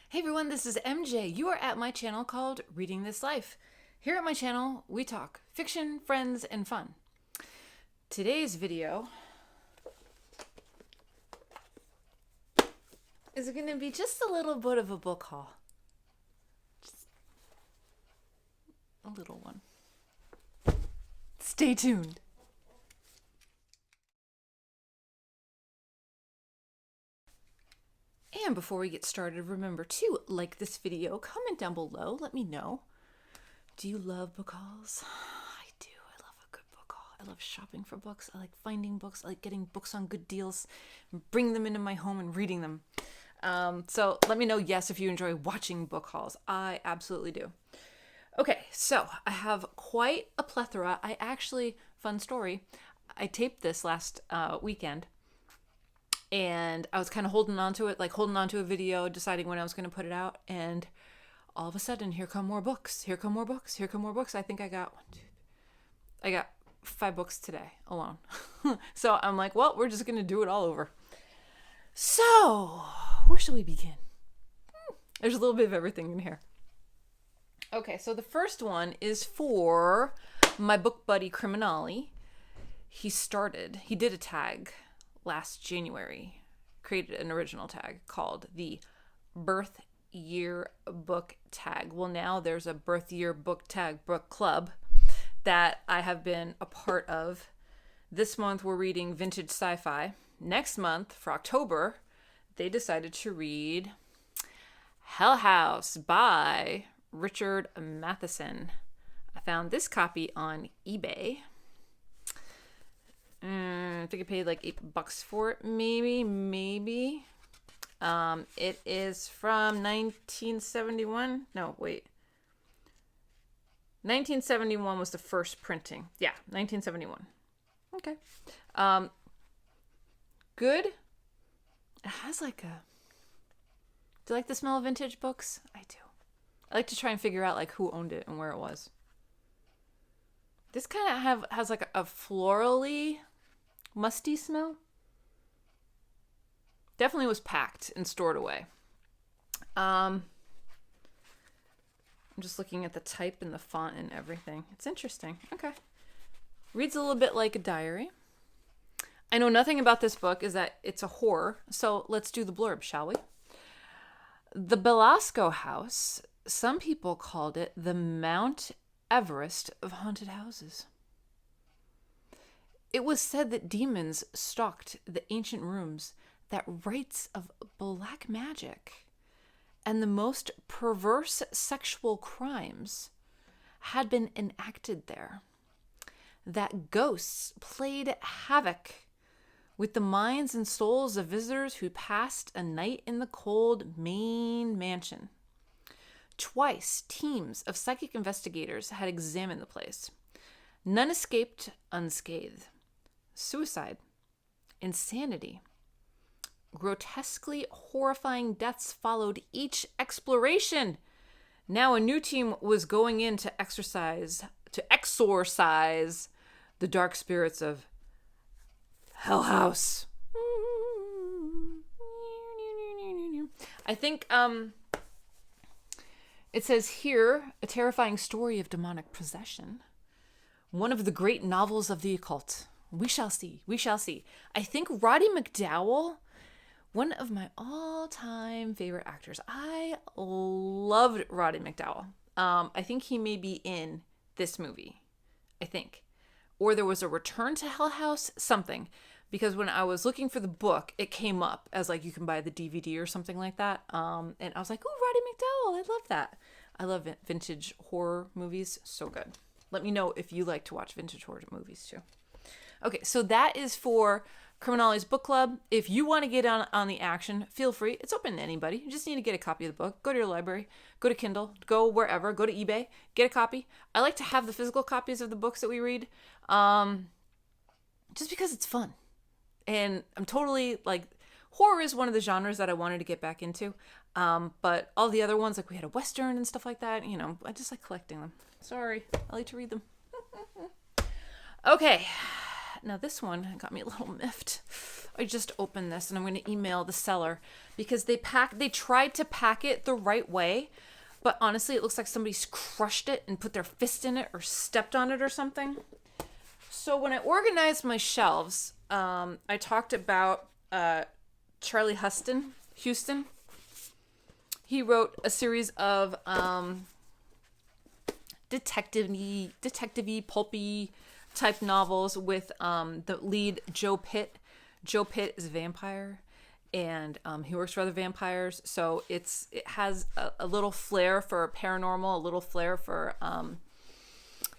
Hey everyone, this is MJ. You are at my channel called Reading This Life. Here at my channel, we talk fiction, friends, and fun. Today's video is going to be just a little bit of a book haul. Just a little one. Stay tuned. And before we get started, remember to like this video, comment down below, let me know. Do you love book hauls? I do. I love a good book haul. I love shopping for books. I like finding books. I like getting books on good deals and bring them into my home and reading them. So let me know, yes, if you enjoy watching book hauls. I absolutely do. Okay, so I have quite a plethora. Fun story, I taped this last weekend. And I was kind of holding on to it, like holding on to a video, deciding when I was going to put it out. And all of a sudden, here come more books. Here come more books. Here come more books. I think I got 5 books today alone. So I'm like, well, we're just going to do it all over. So where shall we begin? There's a little bit of everything in here. Okay, so the first one is for my book buddy Criminali. He did a tag last January, created an original tag called the Birth Year Book Tag. Well, now there's a Birth Year Book Tag book club that I have been a part of. This month we're reading vintage sci-fi. Next month, for October, they decided to read Hell House by Richard Matheson. I found this copy on eBay. I think I paid like $8 for it, maybe. It is from 1971. No, wait. 1971 was the first printing. Yeah, 1971. Okay. Good. It has like a... Do you like the smell of vintage books? I do. I like to try and figure out like who owned it and where it was. This kind of has like a florally musty smell. Definitely was packed and stored away. I'm just looking at the type and the font and everything. It's interesting. Okay. Reads a little bit like a diary. I know nothing about this book, is that it's a horror. So let's do the blurb, shall we? The Belasco House. Some people called it the Mount Everest of haunted houses. It was said that demons stalked the ancient rooms, that rites of black magic and the most perverse sexual crimes had been enacted there, that ghosts played havoc with the minds and souls of visitors who passed a night in the cold Maine mansion. Twice, teams of psychic investigators had examined the place. None escaped unscathed. Suicide, insanity, grotesquely horrifying deaths followed each exploration. Now a new team was going in to exorcise the dark spirits of Hell House. I think it says here, a terrifying story of demonic possession. One of the great novels of the occult. We shall see. We shall see. I think Roddy McDowall, one of my all-time favorite actors. I loved Roddy McDowall. I think he may be in this movie. I think. Or there was a Return to Hell House, something. Because when I was looking for the book, it came up as like you can buy the DVD or something like that. And I was like, oh, Roddy McDowall. I love that. I love vintage horror movies. So good. Let me know if you like to watch vintage horror movies too. Okay, so that is for Criminali's book club. If you want to get on the action, feel free. It's open to anybody. You just need to get a copy of the book. Go to your library. Go to Kindle. Go wherever. Go to eBay. Get a copy. I like to have the physical copies of the books that we read, just because it's fun. And I'm totally like, horror is one of the genres that I wanted to get back into. But all the other ones, like we had a Western and stuff like that, I just like collecting them. Sorry, I like to read them. Okay. Now this one got me a little miffed. I just opened this and I'm going to email the seller because they tried to pack it the right way, but honestly it looks like somebody's crushed it and put their fist in it or stepped on it or something. So when I organized my shelves, I talked about Charlie Huston. He wrote a series of detective-y, pulpy type novels with the lead Joe Pitt. Joe Pitt is a vampire, and he works for other vampires. So it has a little flair for paranormal, a little flair for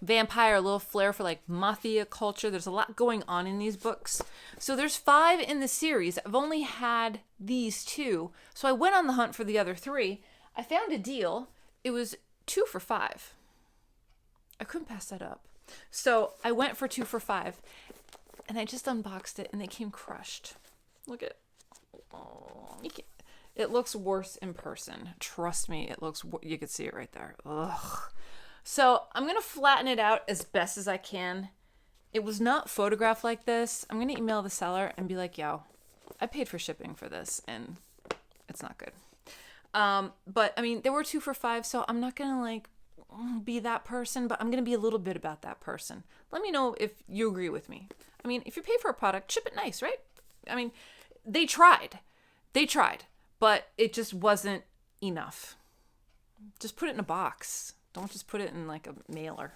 vampire, a little flair for like mafia culture. There's a lot going on in these books. So there's 5 in the series. I've only had these 2. So I went on the hunt for the other 3. I found a deal. It was 2 for $5. I couldn't pass that up. So I went for 2 for $5. And I just unboxed it and they came crushed. Look at, it looks worse in person. Trust me, you can see it right there. Ugh. So I'm going to flatten it out as best as I can. It was not photographed like this. I'm going to email the seller and be like, yo, I paid for shipping for this and it's not good. But I mean, there were 2 for $5, so I'm not going to like be that person, but I'm going to be a little bit about that person. Let me know if you agree with me. I mean, if you pay for a product, ship it nice, right? I mean, they tried, but it just wasn't enough. Just put it in a box. Don't just put it in like a mailer.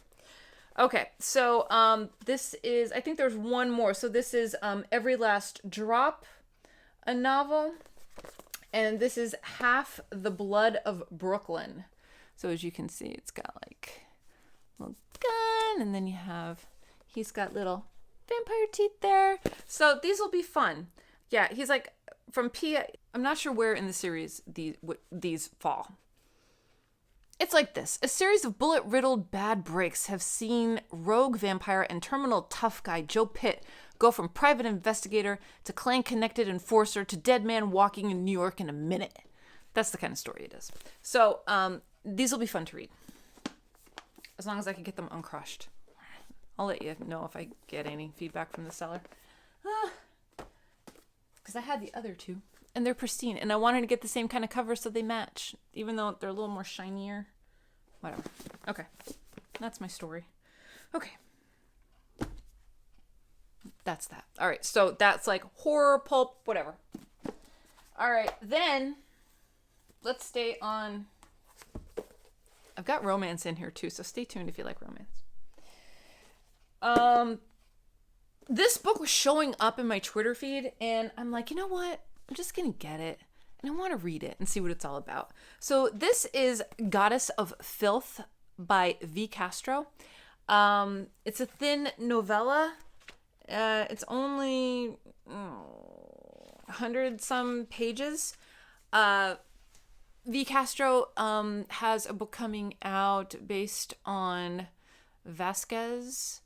Okay, so this is, I think there's one more. So this is Every Last Drop, a novel. And this is Half the Blood of Brooklyn. So as you can see, it's got like a little gun, and then he's got little vampire teeth there. So these will be fun. Yeah, he's like from I'm not sure where in the series these fall. It's like this. A series of bullet-riddled bad breaks have seen rogue vampire and terminal tough guy Joe Pitt go from private investigator to clan-connected enforcer to dead man walking in New York in a minute. That's the kind of story it is. So these will be fun to read. As long as I can get them uncrushed. I'll let you know if I get any feedback from the seller. Because I had the other 2. And they're pristine. And I wanted to get the same kind of cover so they match. Even though they're a little more shinier. Whatever. Okay. That's my story. Okay. That's that. All right. So that's like horror, pulp, whatever. All right. Then let's stay on. I've got romance in here too. So stay tuned if you like romance. This book was showing up in my Twitter feed. And I'm like, you know what? I'm just going to get it and I want to read it and see what it's all about. So this is Goddess of Filth by V. Castro. It's a thin novella. It's only 100 some pages. V. Castro has a book coming out based on Vasquez,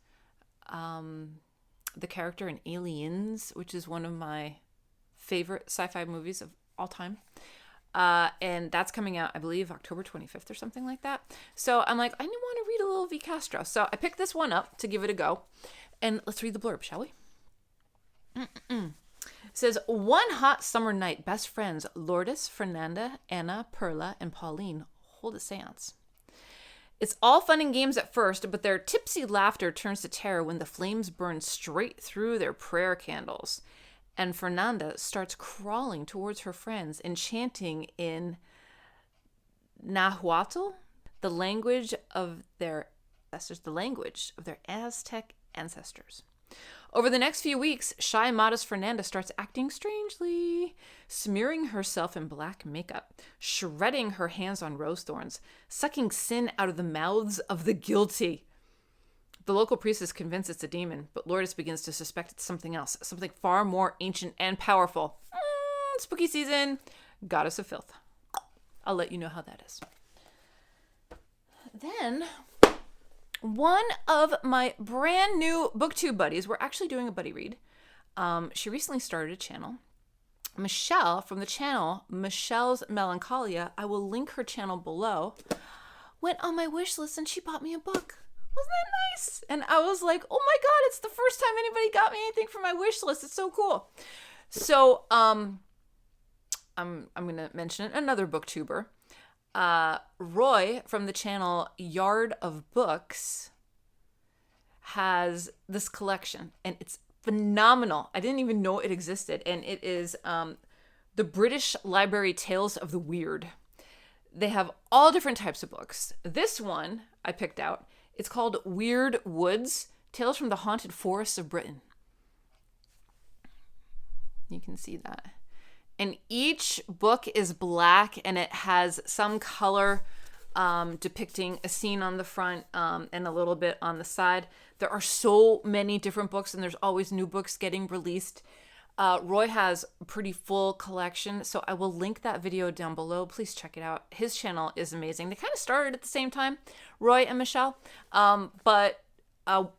the character in Aliens, which is one of my favorite sci-fi movies of all time. And that's coming out, I believe, October 25th or something like that. So I'm like, I want to read a little V. Castro. So I picked this one up to give it a go. And let's read the blurb, shall we? It says, one hot summer night, best friends Lourdes, Fernanda, Anna, Perla, and Pauline hold a seance. It's all fun and games at first, but their tipsy laughter turns to terror when the flames burn straight through their prayer candles. And Fernanda starts crawling towards her friends and chanting in Nahuatl, the language of their Aztec ancestors. Over the next few weeks, shy, modest Fernanda starts acting strangely, smearing herself in black makeup, shredding her hands on rose thorns, sucking sin out of the mouths of the guilty. The local priest is convinced it's a demon, but Lourdes begins to suspect it's something else, something far more ancient and powerful. Spooky season, Goddess of Filth. I'll let you know how that is. Then, one of my brand new BookTube buddies, we're actually doing a buddy read. She recently started a channel. Michelle, from the channel Michelle's Melancholia, I will link her channel below, went on my wish list and she bought me a book. Wasn't that nice? And I was like, oh my God, it's the first time anybody got me anything for my wish list. It's so cool. So, I'm going to mention another booktuber. Roy from the channel Yard of Books has this collection, and it's phenomenal. I didn't even know it existed, and it is the British Library Tales of the Weird. They have all different types of books. This one I picked out. It's called Weird Woods, Tales from the Haunted Forests of Britain. You can see that. And each book is black, and it has some color depicting a scene on the front and a little bit on the side. There are so many different books, and there's always new books getting released. Roy has a pretty full collection, so I will link that video down below. Please check it out. His channel is amazing. They kind of started at the same time, Roy and Michelle, but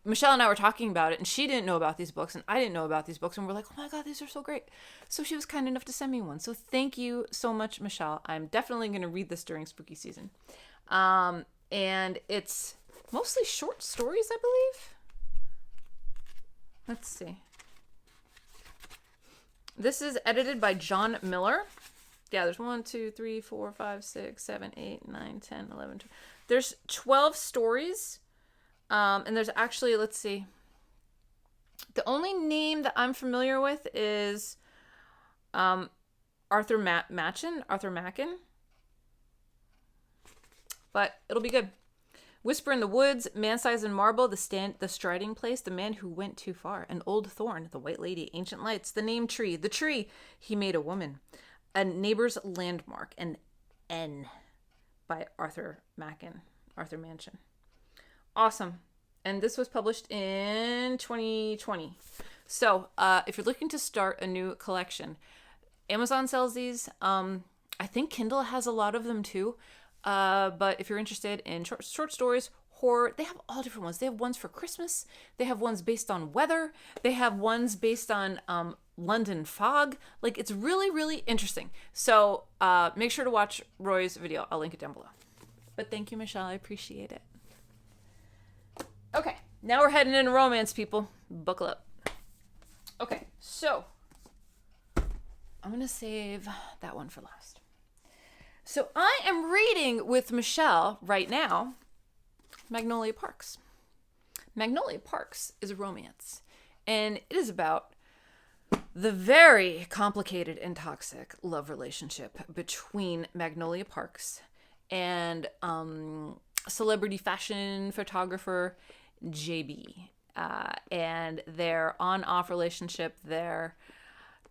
Michelle and I were talking about it, and she didn't know about these books, and I didn't know about these books, and we're like, oh my God, these are so great. So she was kind enough to send me one. So thank you so much, Michelle. I'm definitely going to read this during spooky season. And it's mostly short stories, I believe. Let's see. This is edited by John Miller. Yeah, there's 1, 2, 3, 4, 5, 6, 7, 8, 9, 10, 11, 12. There's 12 stories. And there's actually, let's see. The only name that I'm familiar with is Arthur Machen. But it'll be good. Whisper in the Woods, Man Size in Marble, The Striding Place, The Man Who Went Too Far, An Old Thorn, The White Lady, Ancient Lights, The Name Tree, The Tree, He Made a Woman, A Neighbor's Landmark, and N by Arthur Machen. Awesome. And this was published in 2020. So if you're looking to start a new collection, Amazon sells these. I think Kindle has a lot of them too. But if you're interested in short stories, horror, they have all different ones. They have ones for Christmas. They have ones based on weather. They have ones based on London fog. Like, it's really, really interesting. So make sure to watch Roy's video. I'll link it down below. But thank you, Michelle. I appreciate it. Okay, now we're heading into romance, people. Buckle up. Okay, so I'm going to save that one for last. So I am reading with Michelle right now, Magnolia Parks. Magnolia Parks is a romance, and it is about the very complicated and toxic love relationship between Magnolia Parks and celebrity fashion photographer JB, and their on-off relationship, their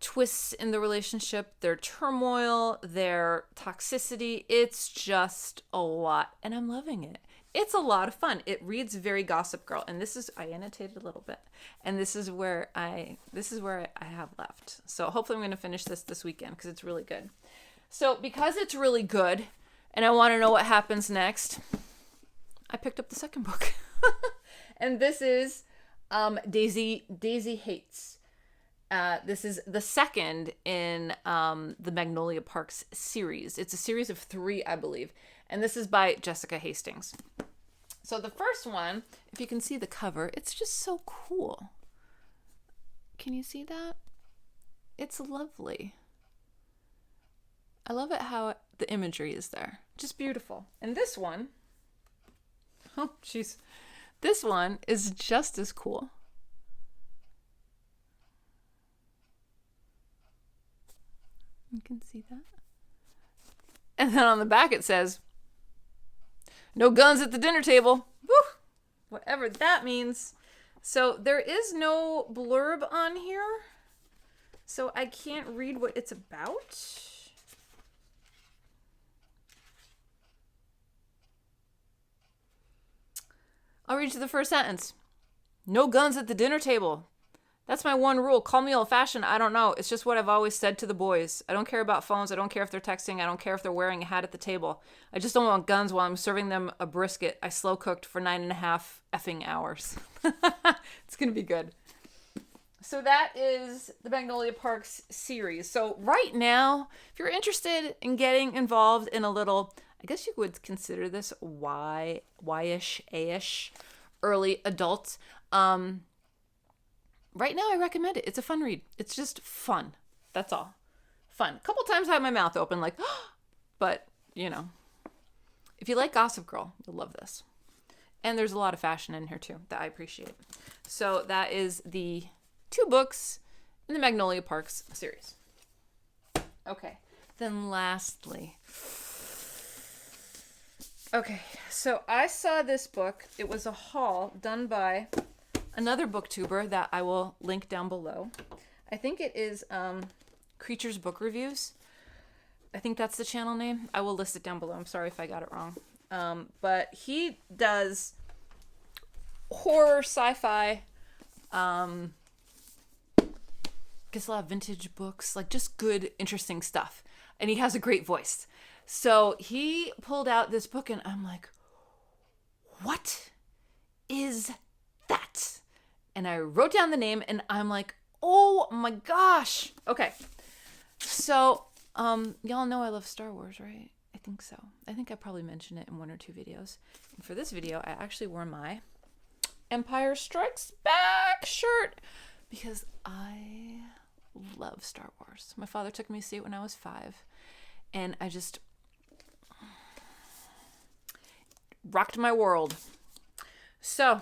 twists in the relationship, their turmoil, their toxicity. It's just a lot, and I'm loving it. It's a lot of fun. It reads very Gossip Girl, and this is, I annotated a little bit, and this is where I have left. So hopefully I'm going to finish this weekend because it's really good. So because it's really good, and I want to know what happens next, I picked up the second book. And this is Daisy Haites. This is the second in the Magnolia Parks series. It's a series of 3, I believe. And this is by Jessica Hastings. So the first one, if you can see the cover, it's just so cool. Can you see that? It's lovely. I love it how the imagery is there. Just beautiful. And this one, oh, jeez. This one is just as cool. You can see that. And then on the back it says, no guns at the dinner table. Woo! Whatever that means. So there is no blurb on here, so I can't read what it's about. I'll read you the first sentence. No guns at the dinner table. That's my one rule. Call me old-fashioned. I don't know. It's just what I've always said to the boys. I don't care about phones. I don't care if they're texting. I don't care if they're wearing a hat at the table. I just don't want guns while I'm serving them a brisket I slow-cooked for 9.5 effing hours. It's going to be good. So that is the Magnolia Parks series. So right now, if you're interested in getting involved in a little, I guess you would consider this Y-ish, A-ish early adult. Right now I recommend it. It's a fun read. It's just fun. That's all. Fun. A couple times I had my mouth open like, but you know, if you like Gossip Girl, you'll love this. And there's a lot of fashion in here too that I appreciate. So that is the 2 books in the Magnolia Parks series. Okay. Then lastly, okay, so I saw this book. It was a haul done by another booktuber that I will link down below. I think it is Creatures Book Reviews. I think that's the channel name. I will list it down below. I'm sorry if I got it wrong. But he does horror, sci-fi, gets a lot of vintage books, like just good, interesting stuff. And he has a great voice. So he pulled out this book and I'm like, what is that? And I wrote down the name and I'm like, oh my gosh. Okay. So, y'all know I love Star Wars, right? I think so. I think I probably mentioned it in 1 or 2 videos. And for this video, I actually wore my Empire Strikes Back shirt because I love Star Wars. My father took me to see it when I was 5, and I just rocked my world. So,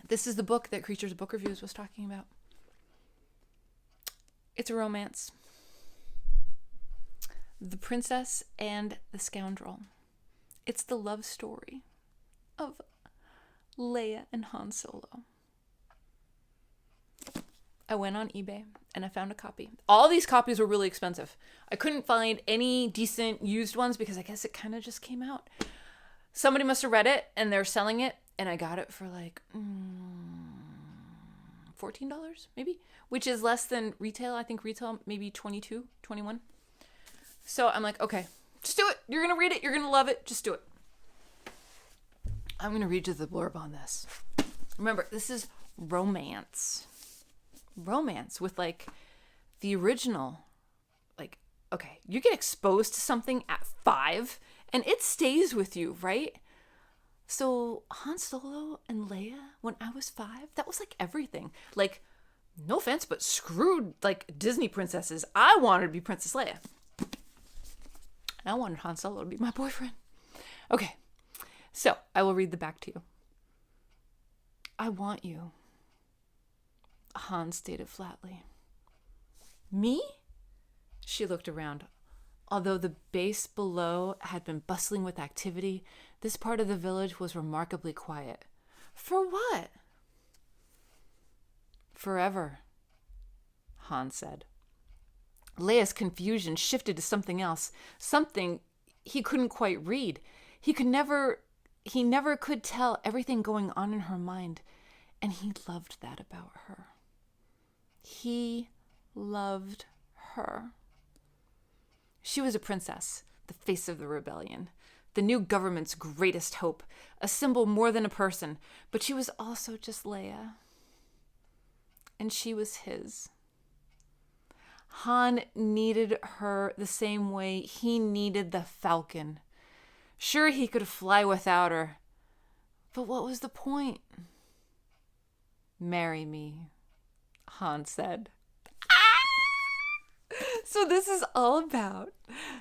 this is the book that Creatures Book Reviews was talking about. It's a romance. The Princess and the Scoundrel. It's the love story of Leia and Han Solo. I went on eBay and I found a copy. All these copies were really expensive. I couldn't find any decent used ones because I guess it kind of just came out. Somebody must have read it and they're selling it, and I got it for like $14 maybe, which is less than retail. I think retail maybe 22, 21. So I'm like, okay, just do it. You're going to read it. You're going to love it. Just do it. I'm going to read you the blurb on this. Remember, this is romance. Romance with like the original. Like, okay, you get exposed to something at 5 and it stays with you, right? So Han Solo and Leia, when I was 5, that was like everything. Like, no offense, but screwed like Disney princesses. I wanted to be Princess Leia. And I wanted Han Solo to be my boyfriend. Okay, so I will read the back to you. I want you, Han stated flatly. Me? She looked around. Although the base below had been bustling with activity, this part of the village was remarkably quiet. For what? Forever, Han said. Leia's confusion shifted to something else, something he couldn't quite read. He never could tell everything going on in her mind, and he loved that about her. He loved her. She was a princess, the face of the rebellion, the new government's greatest hope, a symbol more than a person, but she was also just Leia. And she was his. Han needed her the same way he needed the Falcon. Sure, he could fly without her, but what was the point? Marry me, Han said. So this is all about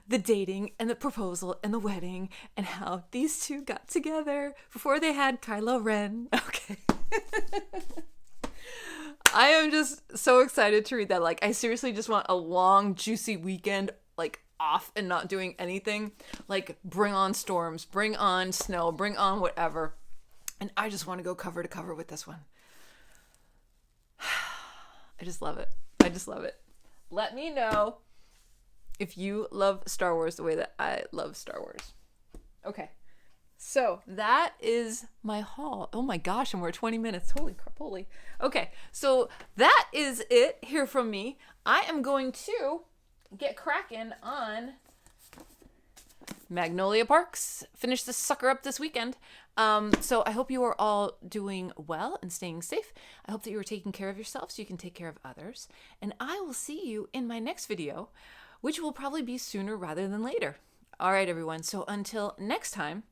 the dating and the proposal and the wedding and how these two got together before they had Kylo Ren. Okay. I am just so excited to read that. Like, I seriously just want a long, juicy weekend, like, off and not doing anything. Like, bring on storms, bring on snow, bring on whatever. And I just want to go cover to cover with this one. I just love it. I just love it. Let me know if you love Star Wars the way that I love Star Wars. Okay. So that is my haul. Oh my gosh, and we're at 20 minutes. Holy crap, holy. Okay, so that is it here from me. I am going to get cracking on Magnolia Parks. Finish this sucker up this weekend. So I hope you are all doing well and staying safe. I hope that you are taking care of yourself so you can take care of others. And I will see you in my next video, which will probably be sooner rather than later. All right, everyone. So until next time,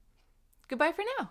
goodbye for now.